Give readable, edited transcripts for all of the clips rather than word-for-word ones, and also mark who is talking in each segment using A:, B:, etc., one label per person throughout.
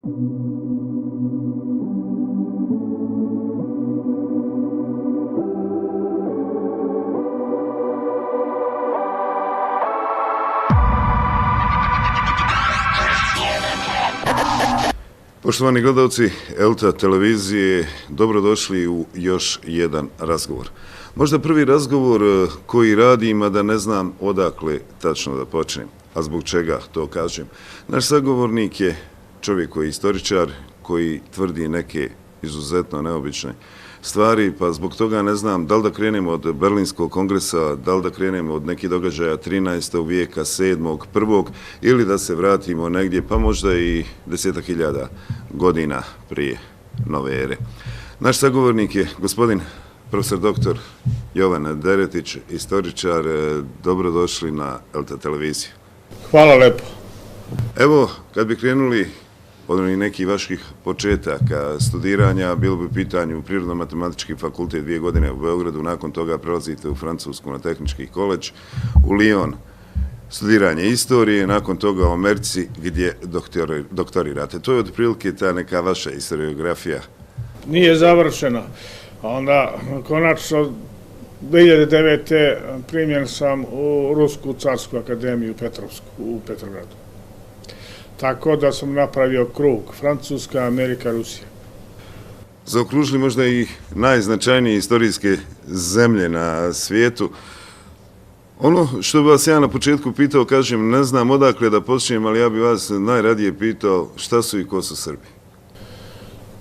A: Poštovani gledalci ELTA televizije, dobrodošli u još jedan razgovor. Možda prvi razgovor koji radim, a da ne znam odakle tačno da počnem, a zbog čega to kažem. Naš sagovornik je čovjek koji je istoričar, koji tvrdi neke izuzetno neobične stvari, pa zbog toga ne znam da li da krenemo od Berlinskog kongresa, da li da krenemo od nekih događaja 13. vijeka, 7. 1. ili da se vratimo negdje, pa možda i 10.000 godina prije nove ere. Naš sagovornik je gospodin profesor dr. Jovan Deretić, istoričar. Dobrodošli na ELTA televiziju.
B: Hvala lepo.
A: Evo, kad bi krenuli od nekih vaših početaka studiranja, bilo bi u pitanju Prirodno-matematički fakultet 2 godine u Beogradu, nakon toga prelazite u Francusku na tehnički koledž, u Lyon studiranje istorije, nakon toga u Americi gdje doktorirate. To je otprilike ta neka vaša historiografija.
B: Nije završena. Onda, konačno, 2009. primljen sam u Rusku carsku akademiju Petrovsku u Petrogradu. Tako da sam napravio krug Francuska, Amerika, Rusija.
A: Zaokružili možda i najznačajnije istorijske zemlje na svijetu. Ono što bi vas ja na početku pitao, kažem, ne znam odakle da počnem, ali ja bih vas najradije pitao šta su i ko su Srbi.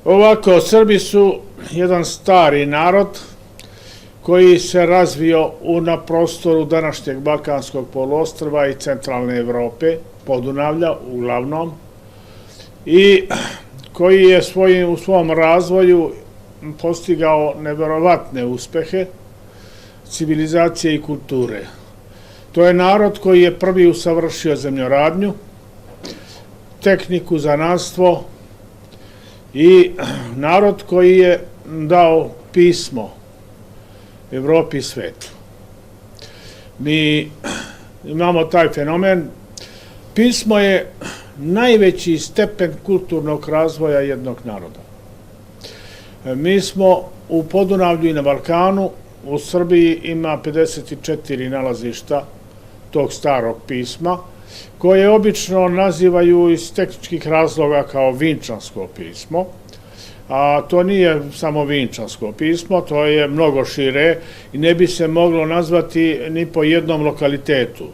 B: Ovako, Srbi su jedan stari narod koji se razvio na prostoru današnjeg Balkanskog poluostrva i centralne Evrope, Podunavlja uglavnom, i koji je u svom razvoju postigao neverovatne uspehe civilizacije i kulture. To je narod koji je prvi usavršio zemljoradnju, tehniku, zanatstvo i narod koji je dao pismo Evropi i svetu. Mi imamo taj fenomen. Pismo je najveći stepen kulturnog razvoja jednog naroda. Mi smo u Podunavlju i na Balkanu, u Srbiji ima 54 nalazišta tog starog pisma, koje obično nazivaju iz tehničkih razloga kao Vinčansko pismo, a to nije samo Vinčansko pismo, to je mnogo šire i ne bi se moglo nazvati ni po jednom lokalitetu,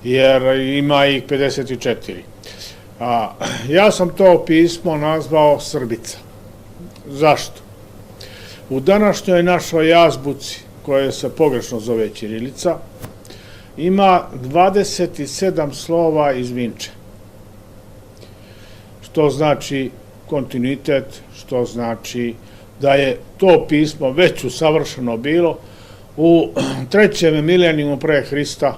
B: jer ima ih 54. Ja sam to pismo nazvao Srbica. Zašto? U današnjoj našoj azbuci, koja se pogrešno zove ćirilica, ima 27 slova iz Vinče. Što znači kontinuitet, što znači da je to pismo već usavršeno bilo u 3. milenijumu pre Hrista.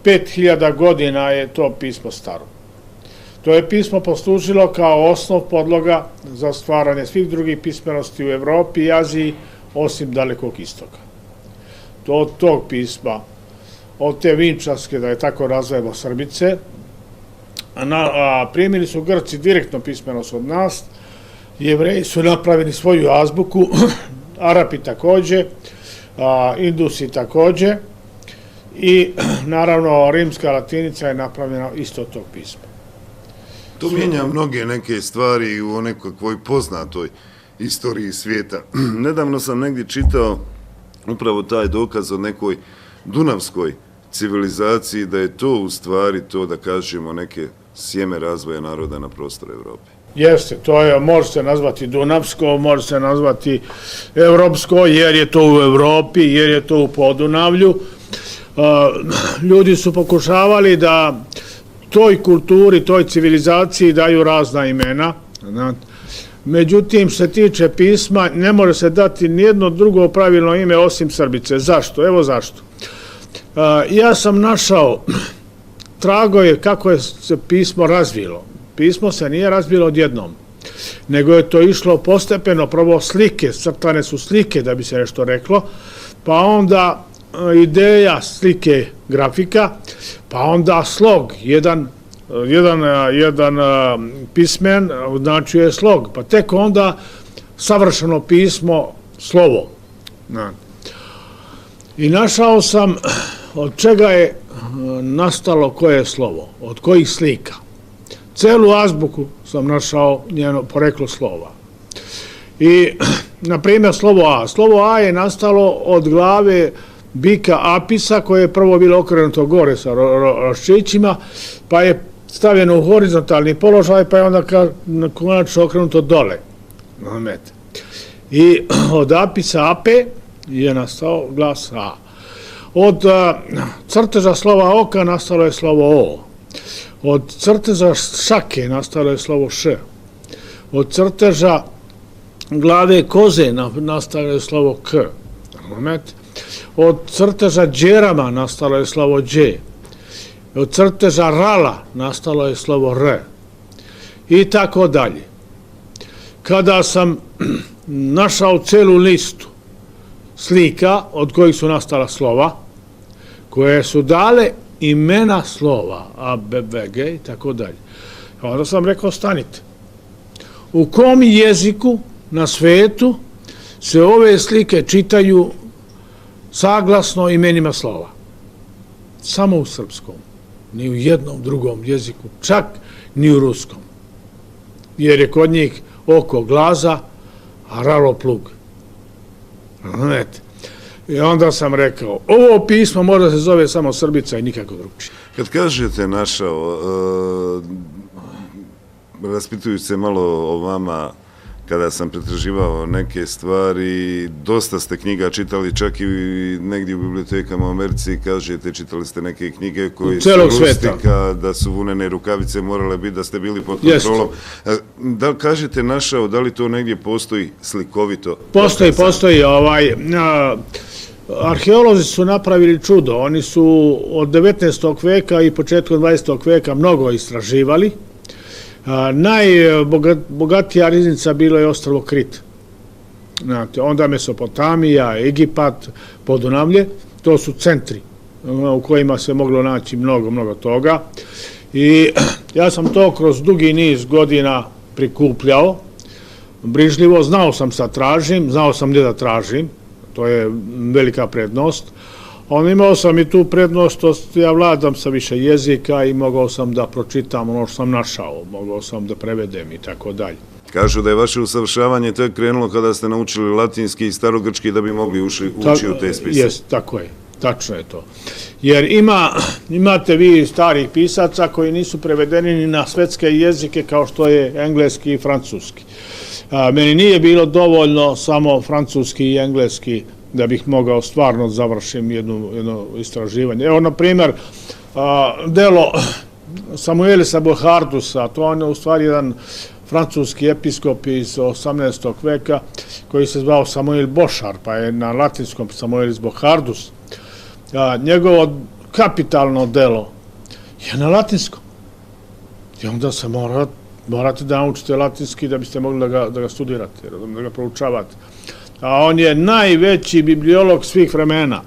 B: 5000 godina je to pismo staro. To je pismo poslužilo kao osnov podloga za stvaranje svih drugih pismenosti u Evropi i Aziji, osim Dalekog istoka. Od tog pisma, od te vinčanske, da je tako nazvemo Srbice, primili su Grci direktno pismenost od nas, Jevreji su napravili svoju azbuku, Arapi takođe, Indusi takođe, i naravno rimska latinica je napravljena isto od tog pisma.
A: To mijenja mnoge neke stvari u nekakvoj poznatoj istoriji svijeta. Nedavno sam negdje čitao upravo taj dokaz o nekoj dunavskoj civilizaciji, da je to u stvari to, da kažemo, neke sjeme razvoja naroda na prostoru Evrope.
B: Jeste, to je, može se nazvati dunavsko, može se nazvati evropsko, jer je to u Evropi, jer je to u Podunavlju. Ljudi su pokušavali da toj kulturi, toj civilizaciji daju razna imena. Međutim, što se tiče pisma, ne može se dati nijedno drugo pravilno ime osim Srbice. Zašto? Evo zašto. Ja sam našao tragove kako je se pismo razvilo. Pismo se nije razvilo odjednom, nego je to išlo postepeno, prvo slike, crtane su slike da bi se nešto reklo, pa onda ideja slike grafika, pa onda slog, jedan jedan pismen značio je slog, pa tek onda savršeno pismo, slovo. I našao sam od čega je nastalo koje slovo, od kojih slika. Celu azbuku sam našao njeno poreklo slova. I, na primjer, slovo A. Slovo A je nastalo od glave bika Apisa, koje je prvo bilo okrenuto gore sa roščićima, pa je stavljeno u horizontalni položaj, pa je onda konačno okrenuto dole. I od Apisa Ape je nastao glas A. Od crteža slova oka nastalo je slovo O. Od crteža šake nastalo je slovo Š. Od crteža glave koze nastalo je slovo K. Od crteža džerama nastalo je slovo Đ. Od crteža rala nastalo je slovo R. I tako dalje. Kada sam našao celu listu slika od kojih su nastala slova, koje su dale imena slova, A, B, B, G i tako dalje. Onda sam rekao, stanite. U kom jeziku na svetu se ove slike čitaju saglasno imenima slova? Samo u srpskom. Ni u jednom drugom jeziku, čak ni u ruskom. Jer je kod njih oko glaza, a ralo plug. I onda sam rekao, ovo pismo možda se zove samo Srbica i nikako drugčije.
A: Kad kažete našao, raspitujući se malo o vama, kada sam pretraživao neke stvari, dosta ste knjiga čitali, čak i negdje u bibliotekama u Americi, kažete, čitali ste neke knjige koje su rustika, da su vunene rukavice morale biti, da ste bili pod kontrolom. Da kažete našao, da li to negdje postoji slikovito?
B: Postoji. Arheolozi su napravili čudo. Oni su od 19. veka i početkom 20. veka mnogo istraživali. Najbogatija riznica bilo je ostrvo Krit. Onda Mesopotamija, Egipat, Podunavlje, to su centri u kojima se moglo naći mnogo toga. I ja sam to kroz dugi niz godina prikupljao, brižljivo, znao sam šta tražim, znao sam gdje da tražim, to je velika prednost. Imao sam i tu prednost, ja vladam sa više jezika i mogao sam da pročitam ono što sam našao, mogao sam da prevedem i tako dalje.
A: Kažu da je vaše usavršavanje tek krenulo kada ste naučili latinski i starogrčki da bi mogli ući u te spise.
B: Jest, tako je, tačno je to. Jer imate vi starih pisaca koji nisu prevedeni ni na svetske jezike kao što je engleski i francuski. Meni nije bilo dovoljno samo francuski i engleski da bih mogao stvarno završim jedno istraživanje. Evo, na primjer, delo Samuelisa Bohardusa, to on je u stvari jedan francuski episkop iz 18. veka koji se zvao Samuel Bošar, pa je na latinskom Samuelis Bohardus. Njegovo kapitalno delo je na latinskom. I onda se morate da naučite latinski da biste mogli da ga studirate, da ga proučavate. A on je najveći bibliolog svih vremena.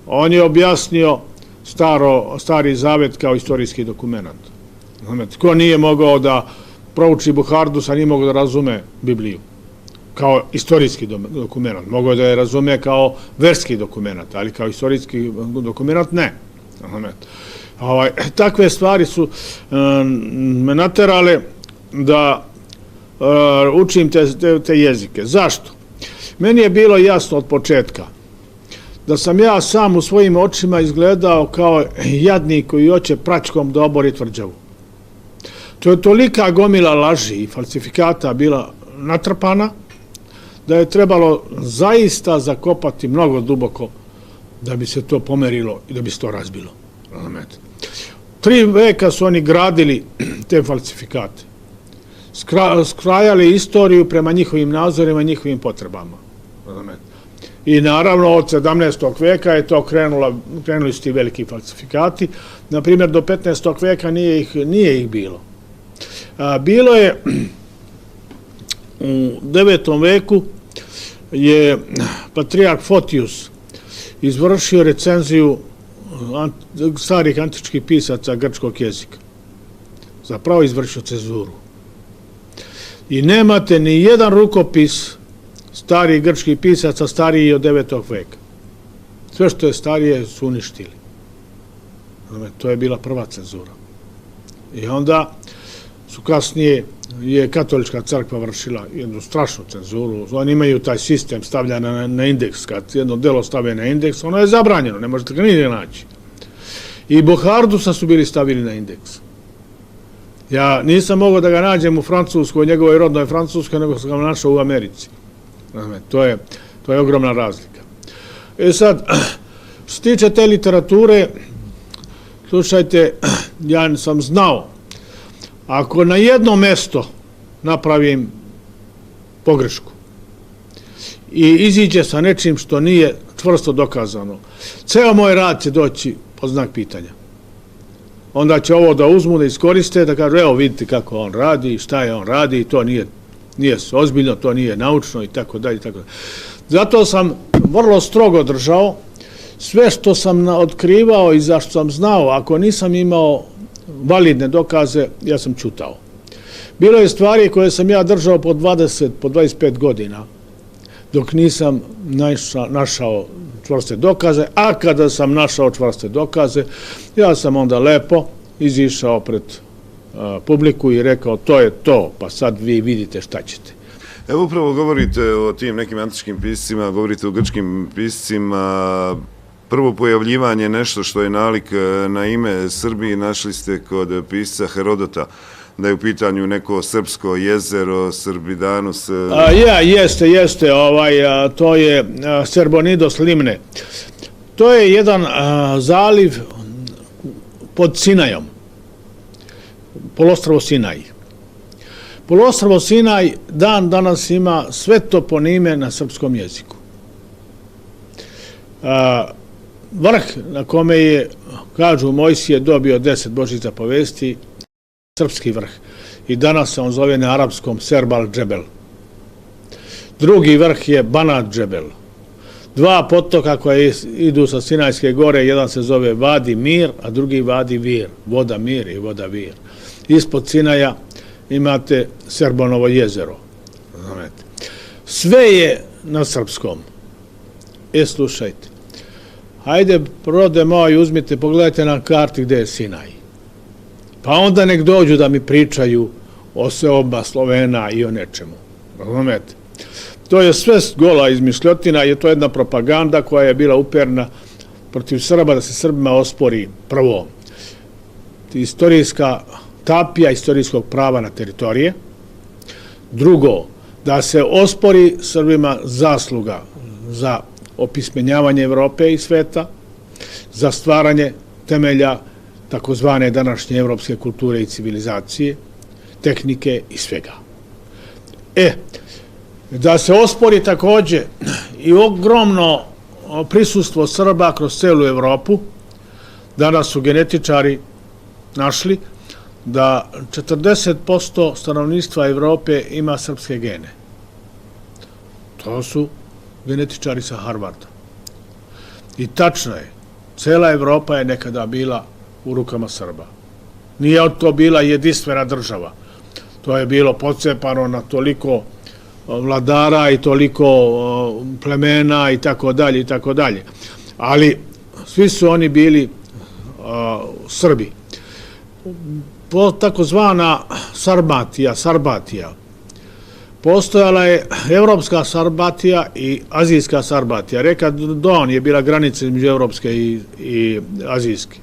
B: On je objasnio Stari Zavet kao istorijski dokument. Ko nije mogao da prouči Bohardusa, nije mogao da razume Bibliju kao istorijski dokument. Mogao da je razume kao verski dokument, ali kao istorijski dokument ne. Takve stvari su me naterale da učim te jezike. Zašto? Meni je bilo jasno od početka da sam ja sam u svojim očima izgledao kao jadnik koji hoće pračkom da obori tvrđavu. To je tolika gomila laži i falsifikata bila natrpana da je trebalo zaista zakopati mnogo duboko da bi se to pomerilo i da bi se to razbilo. 3 veka su oni gradili te falsifikate. Skrajali istoriju prema njihovim nazorima i njihovim potrebama. I naravno od 17. veka je to krenuli su ti veliki falsifikati. Naprimjer, do 15. veka nije ih bilo. Bilo je u 9. veku je patrijarh Fotius izvršio recenziju starih antičkih pisaca grčkog jezika. zapravo izvršio cenzuru. I nemate ni jedan rukopis starih grčkih pisaca stariji od 9. veka. Sve što je starije su uništili. To je bila prva cenzura. I onda su kasnije je katolička crkva vršila jednu strašnu cenzuru. Oni imaju taj sistem stavljanja na indeks. Kad jedno delo stave na indeks, ono je zabranjeno, ne možete ga nigdje naći. I Bohardusa su bili stavili na indeks. Ja nisam mogao da ga nađem u Francuskoj, njegovoj rodnoj Francuskoj, nego sam ga našao u Americi. To je ogromna razlika. Sad, što se tiče te literature, slušajte, ja sam znao, ako na jedno mesto napravim pogrešku i iziđe sa nečim što nije čvrsto dokazano, ceo moj rad će doći pod znak pitanja. Onda će ovo da uzmu, da iskoriste, da kažu, evo vidite kako on radi, šta je on radi, to nije ozbiljno, to nije naučno i tako dalje. Zato sam vrlo strogo držao sve što sam otkrivao i zašto sam znao, ako nisam imao validne dokaze, ja sam ćutao. Bilo je stvari koje sam ja držao po 20, po 25 godina, dok nisam našao čvrste dokaze, a kada sam našao čvrste dokaze, ja sam onda lepo izišao pred publiku i rekao, to je to, pa sad vi vidite šta ćete.
A: Evo upravo govorite o tim nekim antičkim piscima, govorite o grčkim piscima. Prvo pojavljivanje nešto što je nalik na ime Srbiji našli ste kod pisca Herodota, da je u pitanju neko srpsko jezero, Srbidanus.
B: Jeste, to je Serbonidos Limne. To je jedan zaliv pod Sinajom, poluostrvo Sinaj. Poluostrvo Sinaj dan danas ima sve toponime na srpskom jeziku. Vrh na kome je, kažu, Mojsije dobio 10 Božjih zapovesti, srpski vrh. I danas se on zove na arapskom Serbal Džebel. Drugi vrh je Banat Džebel. Dva potoka koje idu sa Sinajske gore, jedan se zove Vadi Mir, a drugi Vadi Vir. Voda Mir i voda Vir. Ispod Sinaja imate Serbonovo jezero. Sve je na srpskom. Slušajte. Hajde, rode moj, uzmite, pogledajte na karti gde je Sinaj. Pa onda nek dođu da mi pričaju o seoba Slovena i o nečemu. Razumete? To je sve gola izmišljotina, je to jedna propaganda koja je bila uperna protiv Srba, da se Srbima ospori prvo istorijska tapija istorijskog prava na teritorije, drugo, da se ospori Srbima zasluga za opismenjavanje Evrope i sveta, za stvaranje temelja takozvane današnje evropske kulture i civilizacije, tehnike i svega. Da se ospori takođe i ogromno prisustvo Srba kroz celu Evropu. Danas su genetičari našli da 40% stanovništva Evrope ima srpske gene. To su genetičari sa Harvarda. I tačno je, cela Evropa je nekada bila u rukama Srba. Nije to bila jedinstvena država. To je bilo pocepano na toliko vladara i toliko plemena i tako dalje i tako dalje. Ali svi su oni bili Srbi. Takozvana Sarbatija. Postojala je evropska Sarbatija i azijska Sarbatija. Reka Don je bila granica između evropske i azijske.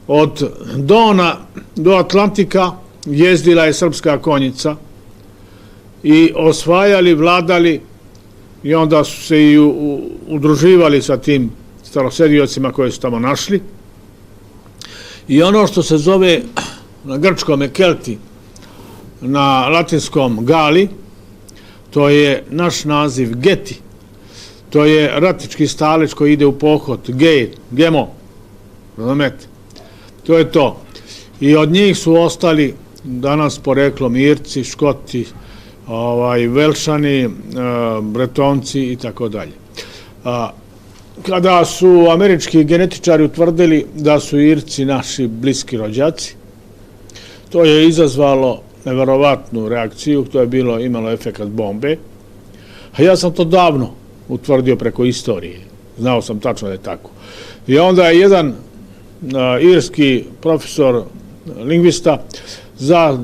B: Od Dona do Atlantika jezdila je srpska konjica i osvajali, vladali i onda su se i udruživali sa tim starosediocima koje su tamo našli. I ono što se zove na grčkom Kelti, na latinskom Gali, to je naš naziv Geti. To je ratnički stalež koji ide u pohod, Gemo, razumete? To je to. I od njih su ostali danas poreklom Irci, Škoti, Velšani, Bretonci i tako dalje. Kada su američki genetičari utvrdili da su Irci naši bliski rođaci, To je izazvalo neverovatnu reakciju, to je imalo efekat bombe. A ja sam to davno utvrdio preko istorije. Znao sam tačno da je tako. I onda je jedan irski profesor, lingvista, za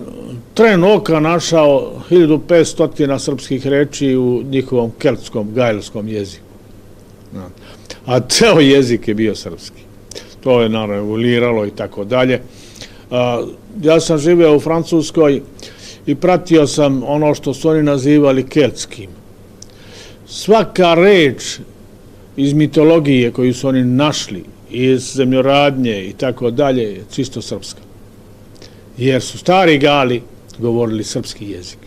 B: tren oka našao 1500 srpskih reči u njihovom keltskom, gajlskom jeziku. A ceo jezik je bio srpski. To je naravno evoluiralo i tako dalje. Ja sam živeo u Francuskoj i pratio sam ono što su oni nazivali keltskim. Svaka reč iz mitologije koju su oni našli, iz zemljoradnje i tako dalje, je čisto srpska. Jer su stari Gali govorili srpski jezik.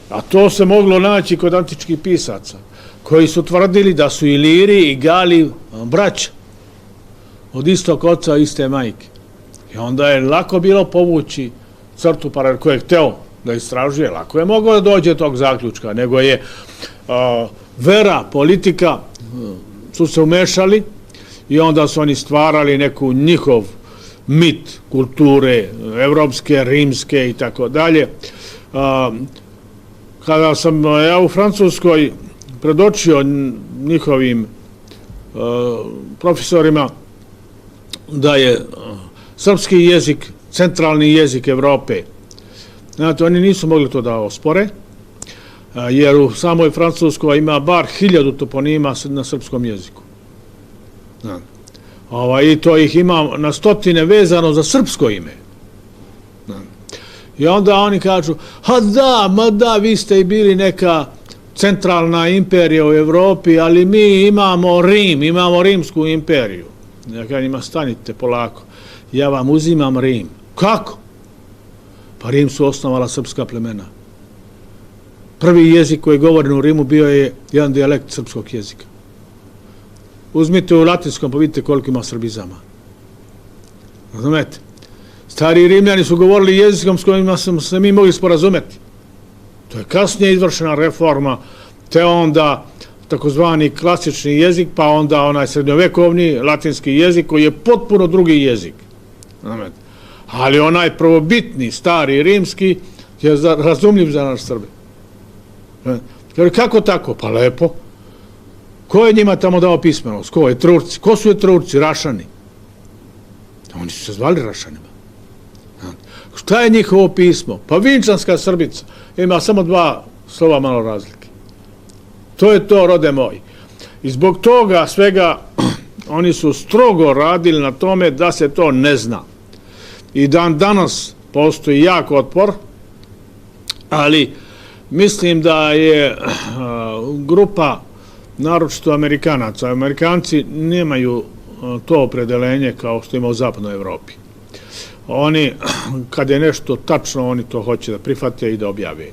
B: A to se moglo naći kod antičkih pisaca, koji su tvrdili da su Iliri i Gali braća od istog oca, iste majke. I onda je lako bilo povući crtu paralelu, ko je hteo da istražuje, lako je mogao da dođe tog zaključka, nego je vera, politika su se umešali i onda su oni stvarali neku njihov mit kulture, evropske, rimske i tako dalje. Kada sam ja u Francuskoj predočio njihovim profesorima da je srpski jezik centralni jezik Evrope, znate, oni nisu mogli to da ospore, jer u samoj Francuskoj ima bar 1000 toponima na srpskom jeziku. I to ih ima na stotine vezano za srpsko ime. I onda oni kažu, da, vi ste i bili neka centralna imperija u Evropi, ali mi imamo Rim, imamo rimsku imperiju. Ja kažem njima, stanite polako, ja vam uzimam Rim. Kako? Pa Rim su osnovala srpska plemena. Prvi jezik koji je govoren u Rimu bio je jedan dijalekt srpskog jezika. Uzmite u latinskom pa vidite koliko ima srbizama. Razumete? Stari Rimljani su govorili jezikom s kojima smo se mi mogli sporazumeti. To je kasnije izvršena reforma, te onda takozvani klasični jezik, pa onda onaj srednjovekovni latinski jezik koji je potpuno drugi jezik. Razumete? Ali onaj prvobitni, stari rimski je razumljiv za naš Srbe. Kako tako? Pa lepo. Ko je njima tamo dao pismenost? Ko je Turci? Ko su je Turci? Rašani. Oni su se zvali Rašanima. Šta je njihovo pismo? Pa Vinčanska Srbica. Ima samo 2 slova malo razlike. To je to, rode moji. I zbog toga svega oni su strogo radili na tome da se to ne zna. I danas postoji jak otpor, ali mislim da je grupa naročito Amerikanaca. Amerikanci nemaju to opredelenje kao što ima u zapadnoj Evropi. Oni, kad je nešto tačno, oni to hoće da prihvate i da objave.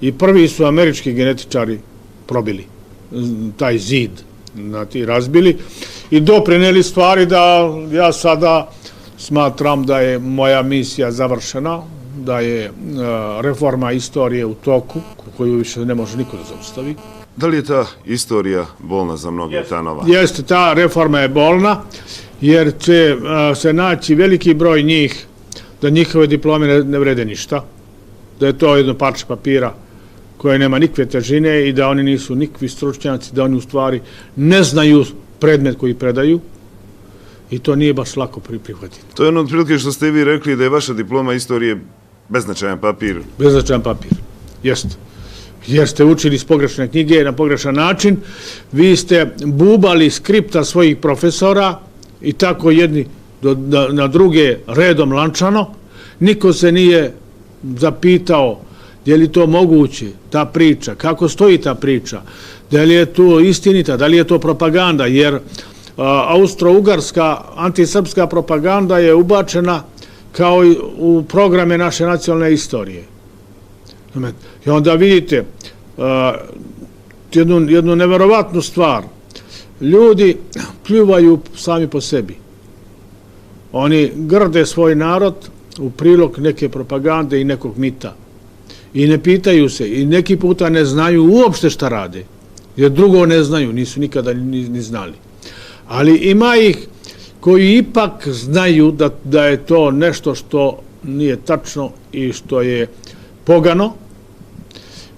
B: I prvi su američki genetičari probili taj zid, razbili i doprineli stvari da ja sada smatram da je moja misija završena, da je reforma istorije u toku, koju više ne može niko da zaustavi.
A: Da li je ta istorija bolna za mnoge, ta nova?
B: Jeste, ta reforma je bolna, jer će se naći veliki broj njih da njihove diplome ne vrede ništa, da je to jedno parče papira koje nema nikakve težine i da oni nisu nikakvi stručnjaci, da oni u stvari ne znaju predmet koji predaju i to nije baš lako prihvatiti.
A: To je ono otprilike što ste vi rekli da je vaša diploma istorije beznačajan papir.
B: Beznačajan papir, jeste. Jer ste učili iz pogrešne knjige na pogrešan način, vi ste bubali skripta svojih profesora i tako jedni na druge redom lančano, niko se nije zapitao je li to moguće, ta priča, kako stoji ta priča, da li je to istinita, da li je to propaganda, jer austro-ugarska antisrpska propaganda je ubačena kao i u programe naše nacionalne istorije. I onda vidite jednu neverovatnu stvar. Ljudi pljuvaju sami po sebi. Oni grde svoj narod u prilog neke propagande i nekog mita. I ne pitaju se, i neki puta ne znaju uopšte šta rade. Jer drugo ne znaju, nisu nikada ni znali. Ali ima ih koji ipak znaju da je to nešto što nije tačno i što je pogano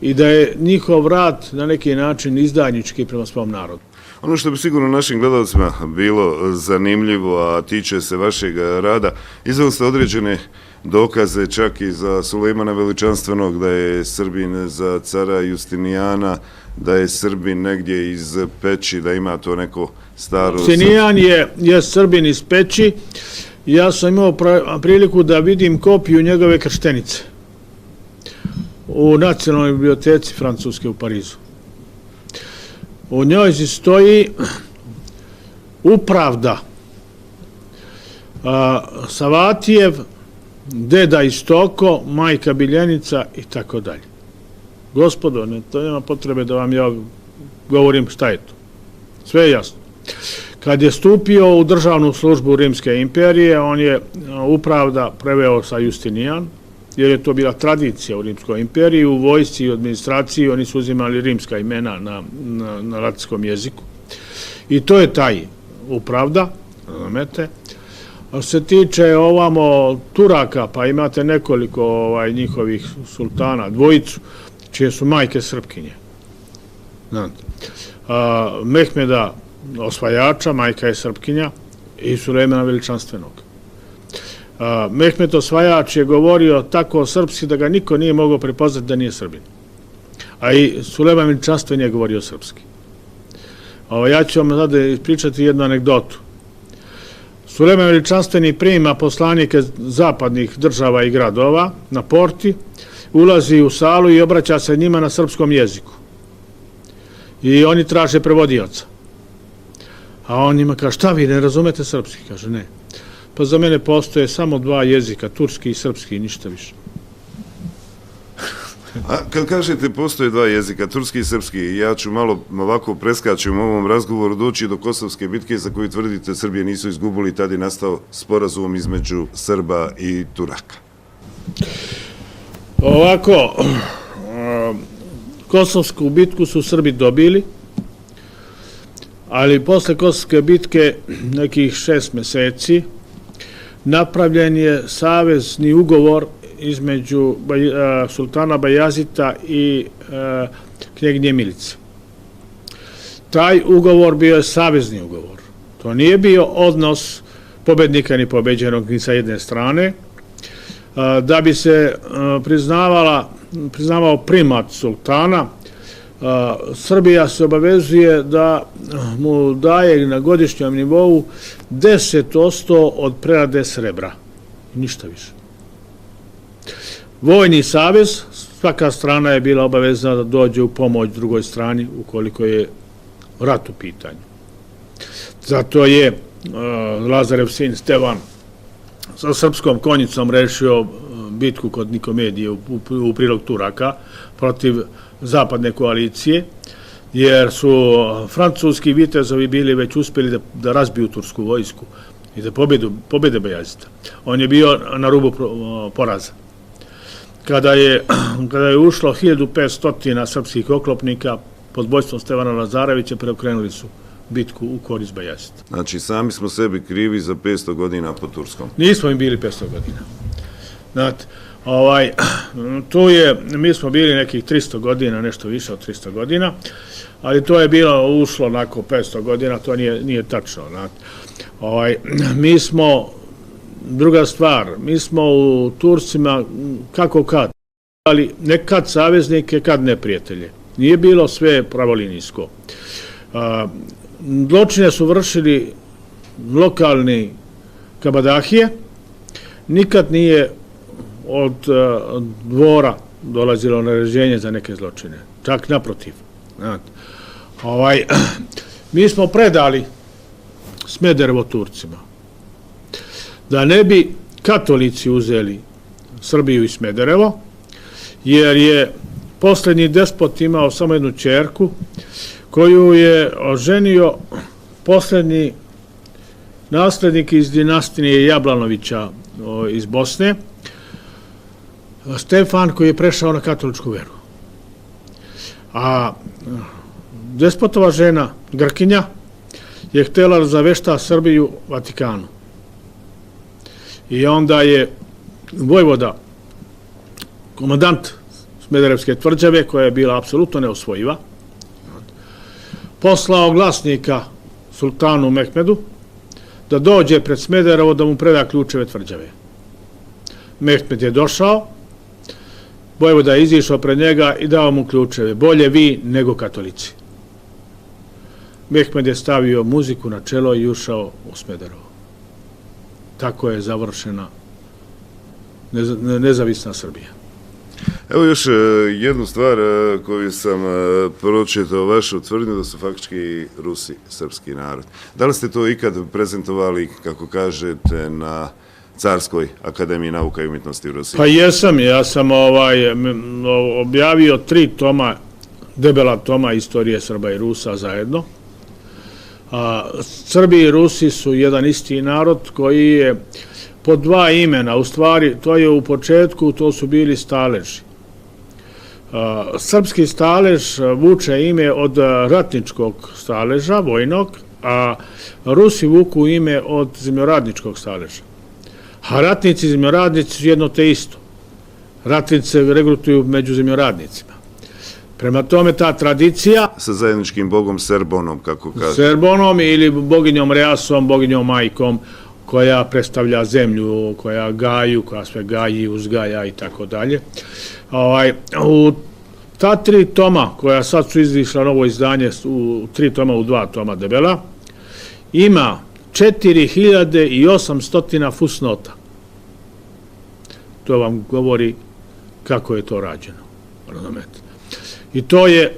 B: i da je njihov rad na neki način izdajnički prema svom narodu.
A: Ono što bi sigurno našim gledalcima bilo zanimljivo, a tiče se vašeg rada, izveli ste određene dokaze čak i za Sulejmana Veličanstvenog, da je Srbin za cara Justinijana, da je Srbin negdje iz Peći, da ima to neko staro...
B: Justinijan je Srbin iz Peći. Ja sam imao priliku da vidim kopiju njegove krštenice u Nacionalnoj biblioteci Francuske u Parizu. U njoj stoji upravda Savatijev, deda Istoko, majka Biljenica i tako dalje. Gospodo, to nema potrebe da vam ja govorim šta je to. Sve je jasno. Kad je stupio u državnu službu Rimske imperije, on je upravda preveo sa Justinijan, jer je to bila tradicija u Rimskoj imperiji, u vojsci i administraciji oni su uzimali rimska imena na latinskom jeziku. I to je taj upravda, znamete. A što se tiče ovamo Turaka, pa imate nekoliko njihovih sultana, dvojicu, čije su majke Srpkinje. Mehmeda Osvajača, majka je Srpkinja, i Sulejmana Veličanstvenog. Mehmed Osvajač je govorio tako srpski da ga niko nije mogao prepoznati da nije Srbin. A i Sulejman Veličanstven je govorio srpski. Ja ću vam sada ispričati jednu anegdotu. Sulejman Veličanstveni prima poslanike zapadnih država i gradova na porti, ulazi u salu i obraća se njima na srpskom jeziku. I oni traže prevodioca. A on njima kaže, šta vi ne razumete srpski? Kaže, ne. Pa za mene postoje samo dva jezika, turski i srpski i ništa više.
A: A kad kažete postoje dva jezika, turski i srpski, ja ću malo ovako preskačem u ovom razgovoru doći do Kosovske bitke za koju tvrdite Srbije nisu izgubili, tad je nastao sporazum između Srba i Turaka.
B: Ovako, Kosovsku bitku su Srbi dobili, ali posle Kosovske bitke nekih 6 meseci napravljen je savezni ugovor između sultana Bajazita i knjeginje Milice. Taj ugovor bio je savezni ugovor. To nije bio odnos pobednika ni pobeđenog ni sa jedne strane. Da bi se priznavao primat sultana, Srbija se obavezuje da mu daje na godišnjem nivou 10% od prerade srebra. Ništa više. Vojni savez, svaka strana je bila obavezna da dođe u pomoć drugoj strani ukoliko je rat u pitanju. Zato je Lazarev sin Stevan sa srpskom konjicom rešio bitku kod Nikomedije u prilog Turaka protiv zapadne koalicije, jer su francuski vitezovi bili već uspjeli da razbiju tursku vojsku i da pobede Bajazita. On je bio na rubu poraza. Kada je ušlo 1500 srpskih oklopnika pod bojstvom Stevana Lazarevića, preokrenuli su bitku u korist Bajazita.
A: Znači, sami smo sebi krivi za 500 godina po turskom.
B: Nismo im bili 500 godina. Znate, mi smo bili nekih 300 godina, nešto više od 300 godina, ali to je bilo ušlo onako 500 godina, to nije tačno. Mi smo, druga stvar, mi smo u Turcima kako kad, ali nekad saveznike, kad neprijatelje. Nije bilo sve pravolinijsko. Zločine su vršili lokalni kabadahije, nikad nije od dvora dolazilo naređenje za neke zločine. Čak naprotiv. Mi smo predali Smederevo Turcima. Da ne bi katolici uzeli Srbiju i Smederevo, jer je posljednji despot imao samo jednu ćerku koju je oženio posljednji naslednik iz dinastije Jablanovića iz Bosne, Stefan, koji je prešao na katoličku veru. A despotova žena, Grkinja, je htjela da zavešta Srbiju Vatikanu. I onda je vojvoda, komandant Smederevske tvrđave, koja je bila apsolutno neosvojiva, poslao glasnika sultanu Mehmedu da dođe pred Smederevo da mu preda ključeve tvrđave. Mehmed je došao, vojvoda je izišao pred njega i dao mu ključeve. Bolje vi nego katolici. Mehmed je stavio muziku na čelo i ušao u Smederevo. Tako je završena nezavisna Srbija.
A: Evo još jednu stvar koju sam pročitao, vašu tvrdnju da su faktički Rusi srpski narod. Da li ste to ikad prezentovali, kako kažete, na Carskoj akademiji nauka i umjetnosti u Rusiji?
B: Pa jesam, ja sam objavio 3 toma, debela toma istorije Srba i Rusa zajedno. Srbi i Rusi su jedan isti narod koji je po 2 imena, u stvari to je u početku, to su bili staleži. Srpski stalež vuče ime od ratničkog staleža, vojnog, a Rusi vuku ime od zemljoradničkog staleža. A ratnici i zemljoradnici su jedno te isto. Ratnici se regrutuju među zemljoradnicima. Prema tome ta tradicija...
A: Sa zajedničkim bogom Serbonom, kako kaže.
B: Serbonom ili boginjom Reasom, boginjom Majkom, koja predstavlja zemlju, koja gaju, koja sve gaji, uzgaja i tako dalje. U ta 3 toma, koja sad su izišla novo izdanje, u 3 toma, u 2 toma debela, ima 4800 fusnota. To vam govori kako je to rađeno. I to je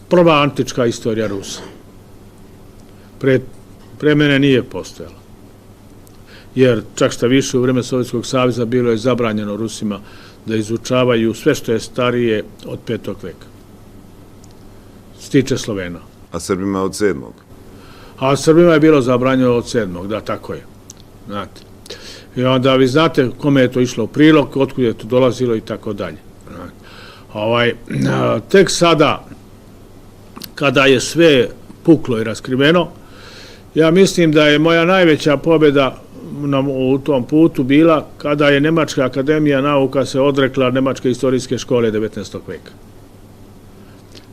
B: prva antička istorija Rusa. Pre mene nije postojala. Jer čak šta više u vreme Sovjetskog saveza bilo je zabranjeno Rusima da izučavaju sve što je starije od 5. veka. Stiče Slovena.
A: A Srbima od 7.
B: A Srbima je bilo zabranjeno od 7. Da, tako je. Znate. I onda vi znate kome je to išlo u prilog, otkud je to dolazilo i tako dalje. Tek sada, kada je sve puklo i raskriveno, ja mislim da je moja najveća pobjeda u tom putu bila kada je Nemačka akademija nauka se odrekla Nemačke istorijske škole 19. veka.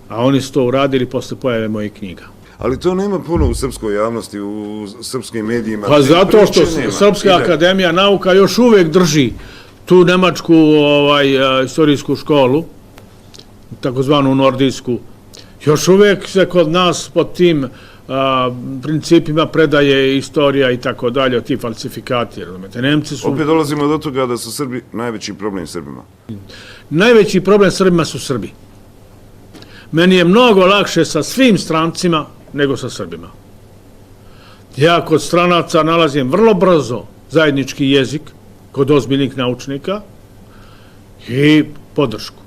B: A oni su to uradili posle pojave mojih knjiga.
A: Ali to nema puno u srpskoj javnosti, u srpskim medijima.
B: Pa zato što Srpska akademija nauka još uvek drži tu nemačku istorijsku školu, takozvanu nordijsku. Još uvek se kod nas pod tim principima predaje istorija i tako dalje, ti falsifikati. Nemci su...
A: Opet dolazimo do toga da su Srbi najveći problem Srbima.
B: Najveći problem Srbima su Srbi. Meni je mnogo lakše sa svim strancima nego sa Srbima. Ja kod stranaca nalazim vrlo brzo zajednički jezik, kod ozbiljnih naučnika i podršku.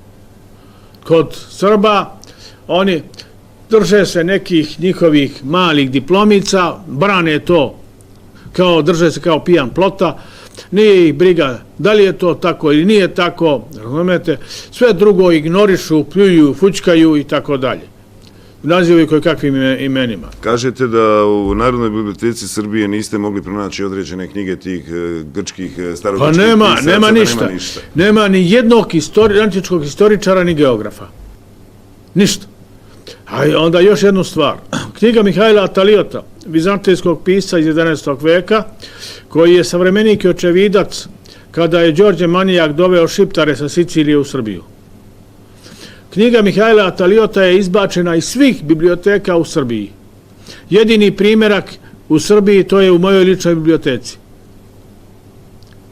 B: Kod Srba oni drže se nekih njihovih malih diplomica, brane to, drže se kao pijan plota, nije ih briga da li je to tako ili nije tako, razumete, sve drugo ignorišu, pljuju, fućkaju i tako dalje. Nazivaju koje kakvim imenima.
A: Kažete da u Narodnoj biblioteci Srbije niste mogli pronaći određene knjige tih grčkih, starogrčkih pisaca?
B: Pa nema ništa. Nema ni jednog antičkog historičara ni geografa. Ništa. A onda još jednu stvar. Knjiga Mihajla Ataliota, vizantijskog pisca iz 11. veka, koji je savremenik i očevidac kada je Đorđe Manijak doveo Šiptare sa Sicilije u Srbiju. Knjiga Mihajla Ataliota je izbačena iz svih biblioteka u Srbiji. Jedini primjerak u Srbiji to je u mojoj ličnoj biblioteci.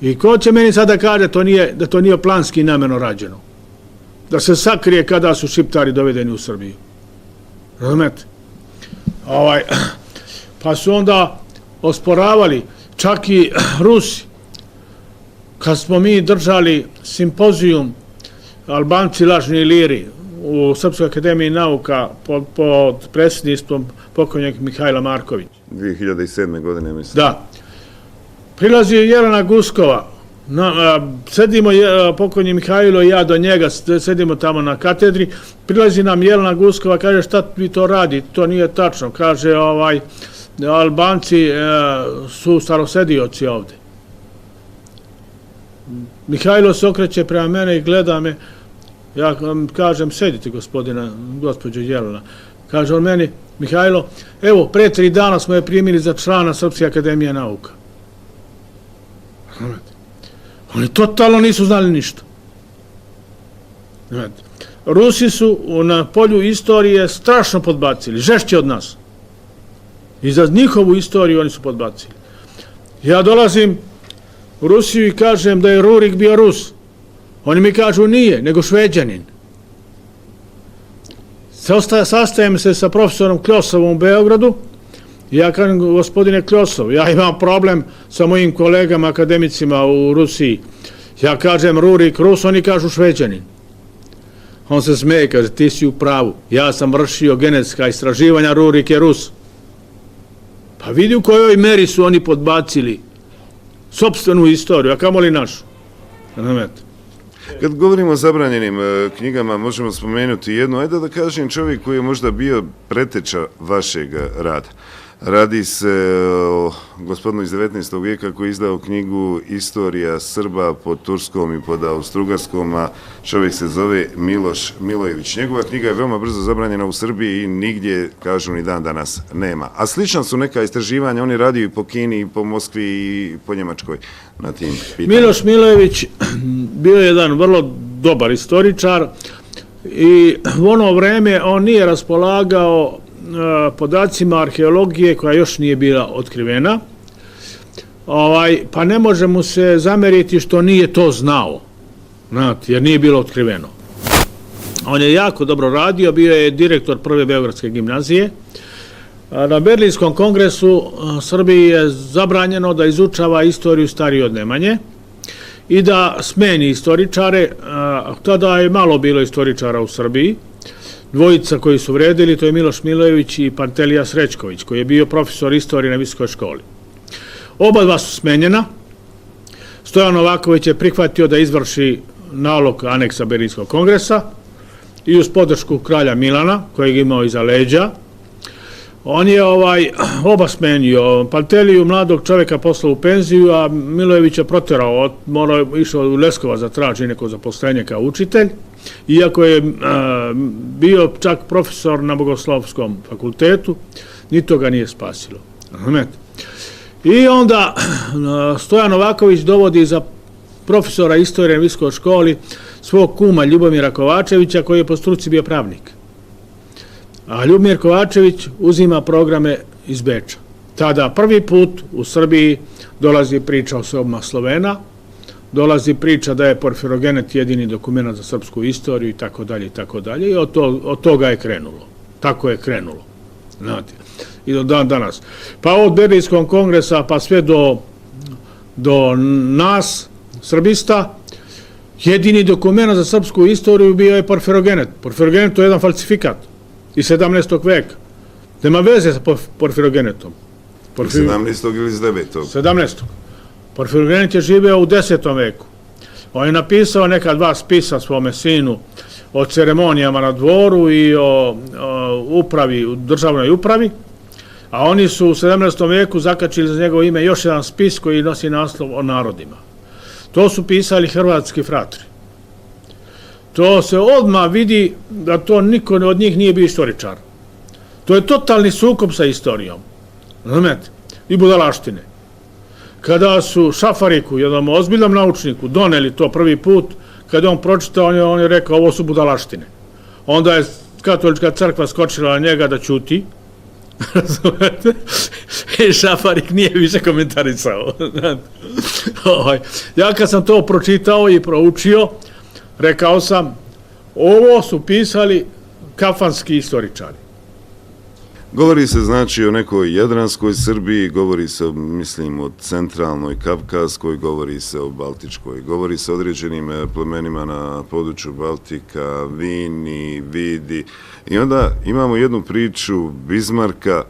B: I ko će meni sada kaže da to nije planski namjerno rađeno? Da se sakrije kada su Šiptari dovedeni u Srbiju. Razumete? Pa su onda osporavali, čak i Rusi, kad smo mi držali simpozijum Albanci lažni liri u Srpskoj akademiji nauka pod predsjedništvom pokojnog Mihajla Marković.
A: 2007. godine, mislim.
B: Da. Prilazi Jelena Guskova. Sedimo, pokojni Mihajlo i ja do njega, sedimo tamo na katedri. Prilazi nam Jelena Guskova, kaže šta vi to radite, to nije tačno. Kaže Albanci su starosedioci ovde. Mihajlo se okreće prema mene i gleda me. Ja kažem, sedite gospođo Jelena. Kaže on meni, Mihajlo, evo, pre 3 dana smo je primili za člana Srpske akademije nauka. Oni totalno nisu znali ništa. Rusi su na polju istorije strašno podbacili, žešće od nas. I za njihovu istoriju oni su podbacili. Ja dolazim u Rusiju i kažem da je Rurik bio Rus. Oni mi kažu nije, nego Šveđanin. Sastajem se sa profesorom Kljosovom u Beogradu i ja kažem, gospodine Kljosov, ja imam problem sa mojim kolegama akademicima u Rusiji. Ja kažem Rurik Rus, oni kažu Šveđanin. On se smeje, kaže, ti si u pravu. Ja sam vršio genetska istraživanja, Rurik je Rus. Pa vidi u kojoj meri su oni podbacili sopstvenu istoriju, a kamoli našu.
A: Kad govorimo o zabranjenim knjigama, možemo spomenuti jednu, ajde da kažem čovjek koji je možda bio preteča vašeg rada. Radi se o gospodinu iz 19. vijeka koji je izdao knjigu Istorija Srba pod Turskom i pod Austrougarskom, a čovjek se zove Miloš Milojević. Njegova knjiga je veoma brzo zabranjena u Srbiji i nigdje, kažu, ni dan danas nema. A slična su neka istraživanja, oni radi i po Kini, i po Moskvi, i po Njemačkoj na tim pitanjima.
B: Miloš Milojević bio je jedan vrlo dobar istoričar i u ono vreme on nije raspolagao podacima arheologije koja još nije bila otkrivena, pa ne može mu se zameriti što nije to znao, jer nije bilo otkriveno. On je jako dobro radio, bio je direktor prve Beogradske gimnazije. Na Berlinskom kongresu Srbiji je zabranjeno da izučava istoriju stariju od Nemanje i da smeni istoričare. Tada je malo bilo istoričara u Srbiji. Dvojica koji su vredili, to je Miloš Milojević i Pantelija Srećković, koji je bio profesor istorije na visokoj školi. Oba dva su smenjena. Stojan Novaković je prihvatio da izvrši nalog aneksa Berlinskog kongresa i uz podršku kralja Milana, kojeg je imao iza leđa. On je oba smenio. Panteliju, mladog čovjeka, poslao u penziju, a Milojević je proterao, išao u Leskovac da traži neko zaposlenje kao učitelj, iako je bio čak profesor na Bogoslovskom fakultetu, ni to ga nije spasilo. I onda Stojan Novaković dovodi za profesora istorije na visokoj školi svog kuma Ljubomira Kovačevića, koji je po struci bio pravnik. A Ljubomir Kovačević uzima programe iz Beča. Tada prvi put u Srbiji dolazi priča o sobama Slovena, dolazi priča da je Porfirogenet jedini dokument za srpsku istoriju i tako dalje i tako dalje, i od toga je krenulo. Tako je krenulo. Znate. I do dan danas. Pa od Berlinskog kongresa pa sve do nas, Srbista, jedini dokument za srpsku istoriju bio je Porfirogenet. Porfirogenet to je jedan falsifikat iz 17. veka. Nema veze sa Porfirogenetom.
A: 17. ili iz 9.
B: 17. Porfirogenet je živeo u 10. veku. On je napisao neka 2 spisa svome sinu o ceremonijama na dvoru i o upravi, u državnoj upravi, a oni su u 17. veku zakačili za njegovo ime još jedan spis koji nosi naslov o narodima. To su pisali hrvatski fratri. To se odmah vidi da to niko od njih nije bio istoričar. To je totalni sukob sa istorijom. Razumete? I budalaštine. Kada su Šafariku, jednom ozbiljnom naučniku, doneli to prvi put, kada on pročitao, on je rekao, ovo su budalaštine. Onda je katolička crkva skočila na njega da ćuti. Razumete? I Šafarik nije više komentarisao. Ja kad sam to pročitao i proučio, rekao sam, ovo su pisali kafanski istoričari.
A: Govori se znači o nekoj jadranskoj Srbiji, govori se, mislim, o centralnoj Kavkazskoj, govori se o Baltičkoj, govori se o određenim plemenima na području Baltika, Vini, Vidi. I onda imamo jednu priču Bizmarka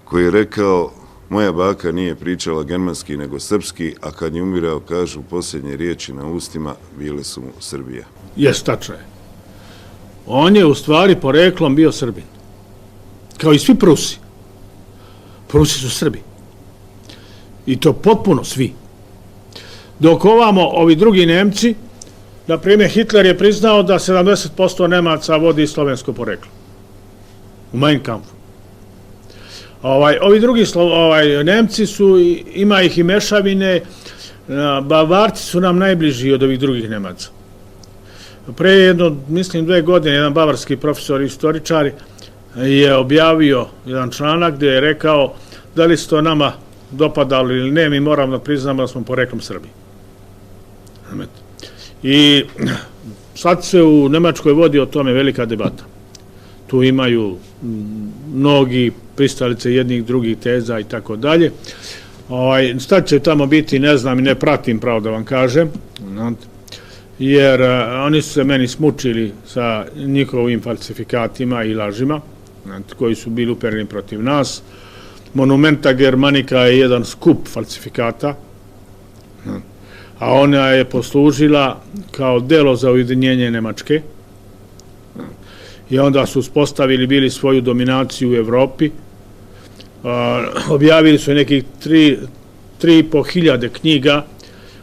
A: koji je rekao, moja baka nije pričala germanski nego srpski, a kad je umirao, kažu, posljednje riječi na ustima bile su mu Srbija.
B: Jes, tačno je. On je u stvari poreklom bio Srbin. Kao i svi Prusi. Rusi su Srbi. I to potpuno svi. Dok ovamo, ovi drugi Nemci, na primjer, Hitler je priznao da 70% Nemaca vodi slovensko poreklo. U Mein Kampfu. Ovi drugi Nemci ima ih i mešavine, Bavarci su nam najbliži od ovih drugih Nemaca. Pre jedno, mislim 2 godine, jedan bavarski profesor i istoričar je objavio jedan članak gdje je rekao da li se to nama dopadalo ili ne, mi moramo da priznamo da smo poreklom Srbi. I sad se u Nemačkoj vodi o tome velika debata. Tu imaju mnogi pristalice jednih drugih teza i tako dalje. Šta će tamo biti, ne znam i ne pratim, pravo da vam kažem, jer oni su se meni smučili sa njihovim falsifikatima i lažima, koji su bili upereni protiv nas. Monumenta Germanika je jedan skup falsifikata, a ona je poslužila kao delo za ujedinjenje Nemačke i onda su uspostavili bili svoju dominaciju u Evropi. Objavili su nekih 3.500 knjiga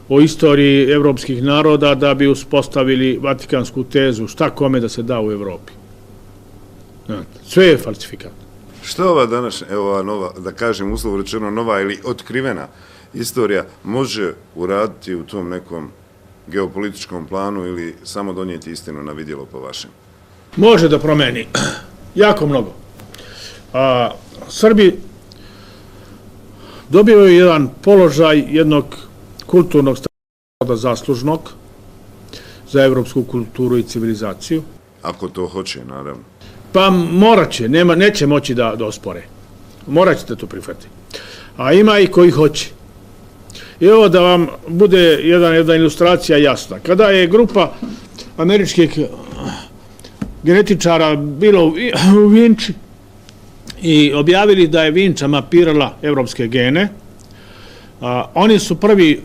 B: o istoriji evropskih naroda da bi uspostavili vatikansku tezu šta kome da se da u Evropi. Sve je falsifikat.
A: Šta ova današnja, ova nova, da kažem uslovno rečeno nova ili otkrivena istorija može uraditi u tom nekom geopolitičkom planu ili samo donijeti istinu na vidjelo po vašem?
B: Može da promeni jako mnogo. Srbi dobivaju jedan položaj jednog kulturnog stavoda zaslužnog za evropsku kulturu i civilizaciju.
A: Ako to hoće, naravno.
B: Pa morat će, neće moći da ospore. Morat će da to prihvati. A ima i koji hoće. I evo da vam bude jedna ilustracija jasna. Kada je grupa američkih genetičara bila u Vinči i objavili da je Vinča mapirala evropske gene, oni su prvi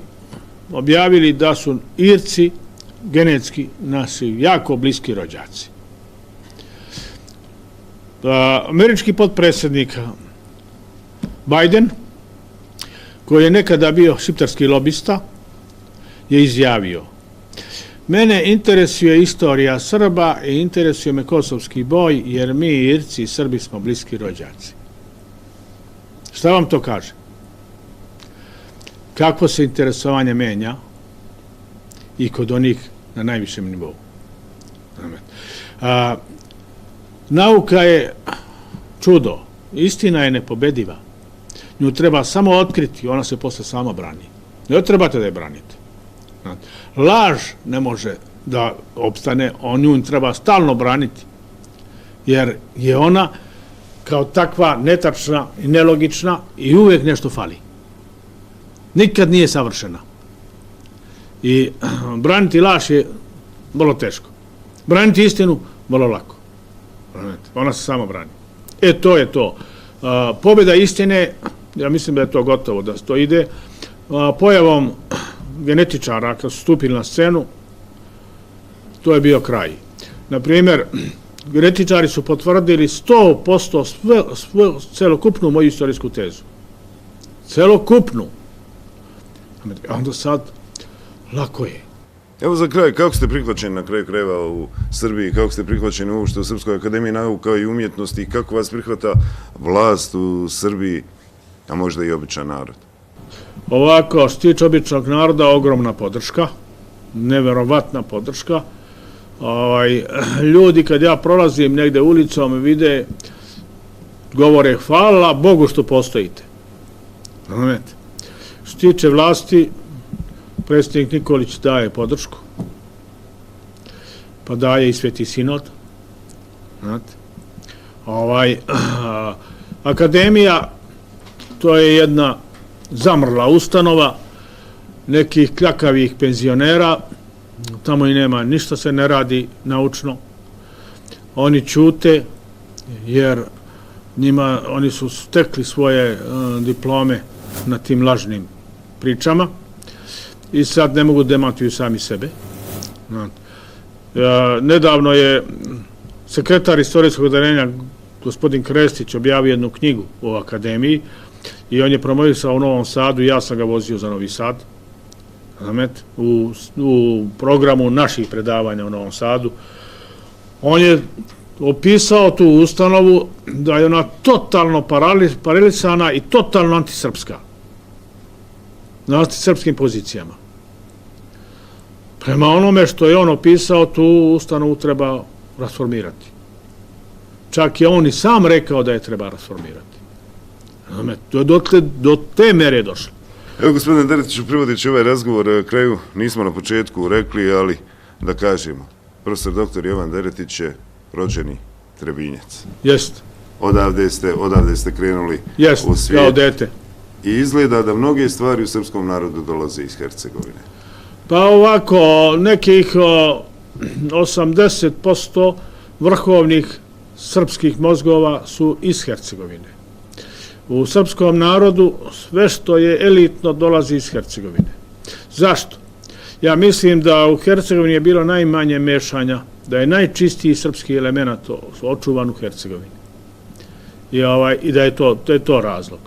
B: objavili da su Irci genetski naši jako bliski rođaci. Američki potpredsjednik Biden, koji je nekada bio šiptarski lobista, je izjavio: mene interesuje istorija Srba i interesuje me kosovski boj, jer mi Irci i Srbi smo bliski rođaci. Šta vam to kaže? Kako se interesovanje menja i kod onih na najvišem nivou. Nauka je čudo, istina je nepobediva. Nju treba samo otkriti, ona se posle sama brani. Ne trebate da je branite. Laž ne može da opstane, nju treba stalno braniti, jer je ona kao takva netačna i nelogična i uvek nešto fali. Nikad nije savršena. I braniti laž je vrlo teško. Braniti istinu vrlo lako. Ona se sama brani. To je to. Pobjeda istine, ja mislim da je to gotovo, da to ide. Pojavom genetičara, kad su stupili na scenu, to je bio kraj. Naprimjer, genetičari su potvrdili 100% celokupnu moju istorijsku tezu. Celokupnu. A onda sad, lako je.
A: Evo za kraj, kako ste prihvaćeni na kraju krajeva u Srbiji, kako ste prihvaćeni uopšte u Srpskoj akademiji nauka i umjetnosti i kako vas prihvata vlast u Srbiji, a možda i običan narod?
B: Ovako, što tiče običnog naroda, ogromna podrška, neverovatna podrška. Ljudi kad ja prolazim negde ulicom vide, govore hvala Bogu što postojite. Što tiče vlasti, predsjednik Nikolić daje podršku, pa daje i Sveti Sinod. Akademija, to je jedna zamrla ustanova nekih kljakavih penzionera, tamo i nema, ništa se ne radi naučno. Oni ćute jer oni su stekli svoje diplome na tim lažnim pričama i sad ne mogu demantuju sami sebe. Nedavno je sekretar istorijskog odeljenja gospodin Krestić objavio jednu knjigu o akademiji i on je promovisao u Novom Sadu, ja sam ga vozio za Novi Sad, u programu naših predavanja u Novom Sadu. On je opisao tu ustanovu da je ona totalno paralisana i totalno antisrpska. Na antisrpskim pozicijama. Prema onome što je on opisao, tu ustanovu treba rasformirati. Čak je on i sam rekao da je treba rasformirati. Do te mere je došlo.
A: Evo, gospodine Deretiću, privodeći ovaj razgovor kraju, nismo na početku rekli, ali da kažemo, profesor doktor Jovan Deretić je rođeni Trebinjac.
B: Jest.
A: Odavde ste krenuli u svijet.
B: Kao dete.
A: I izgleda da mnoge stvari u srpskom narodu dolaze iz Hercegovine.
B: Pa ovako, nekih 80% vrhovnih srpskih mozgova su iz Hercegovine. U srpskom narodu sve što je elitno dolazi iz Hercegovine. Zašto? Ja mislim da u Hercegovini je bilo najmanje mešanja, da je najčistiji srpski element očuvan u Hercegovini. I da je to razlog.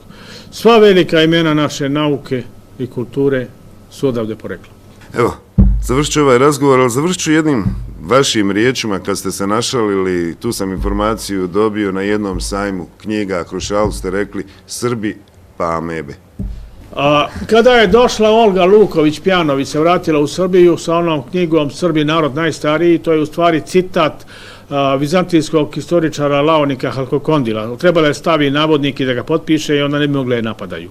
B: Sva velika imena naše nauke i kulture su odavde porekla.
A: Evo, završit ću ovaj razgovor, ali završit ću jednim vašim riječima kad ste se našalili, tu sam informaciju dobio na jednom sajmu knjiga, kroz šalu ste rekli Srbi pa amebe.
B: Kada je došla Olga Luković-Pjanović, se vratila u Srbiju sa onom knjigom Srbi narod najstariji, to je u stvari citat vizantijskog historičara Laonika Halkokondila. Trebalo je stavi navodnik i da ga potpiše i onda ne bi mogli je napadaju.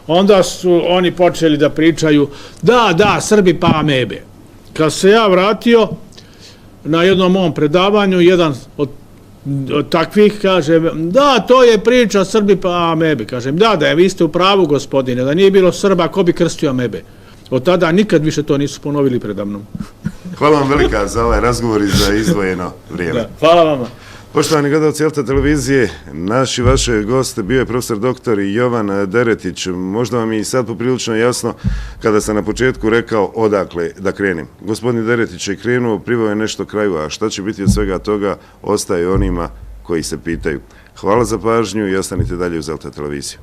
B: Onda su oni počeli da pričaju da, Srbi pa amebe. Kad se ja vratio na jednom mom predavanju, jedan od takvih, kažem, da, to je priča Srbi pa amebe. Kažem, da, vi ste u pravu, gospodine, da nije bilo Srba, ko bi krstio amebe. Od tada nikad više to nisu ponovili predamnom.
A: Hvala vam velika za ovaj razgovor i za izdvojeno vrijeme.
B: Hvala vama.
A: Poštovani gledalci Elta televizije, naš i vaš gost bio je profesor doktor Jovan Deretić. Možda vam je i sad poprilično jasno kada sam na početku rekao odakle da krenem. Gospodin Deretić je krenuo, priveo je nešto kraju, a šta će biti od svega toga ostaje onima koji se pitaju. Hvala za pažnju i ostanite dalje uz Elta televiziju.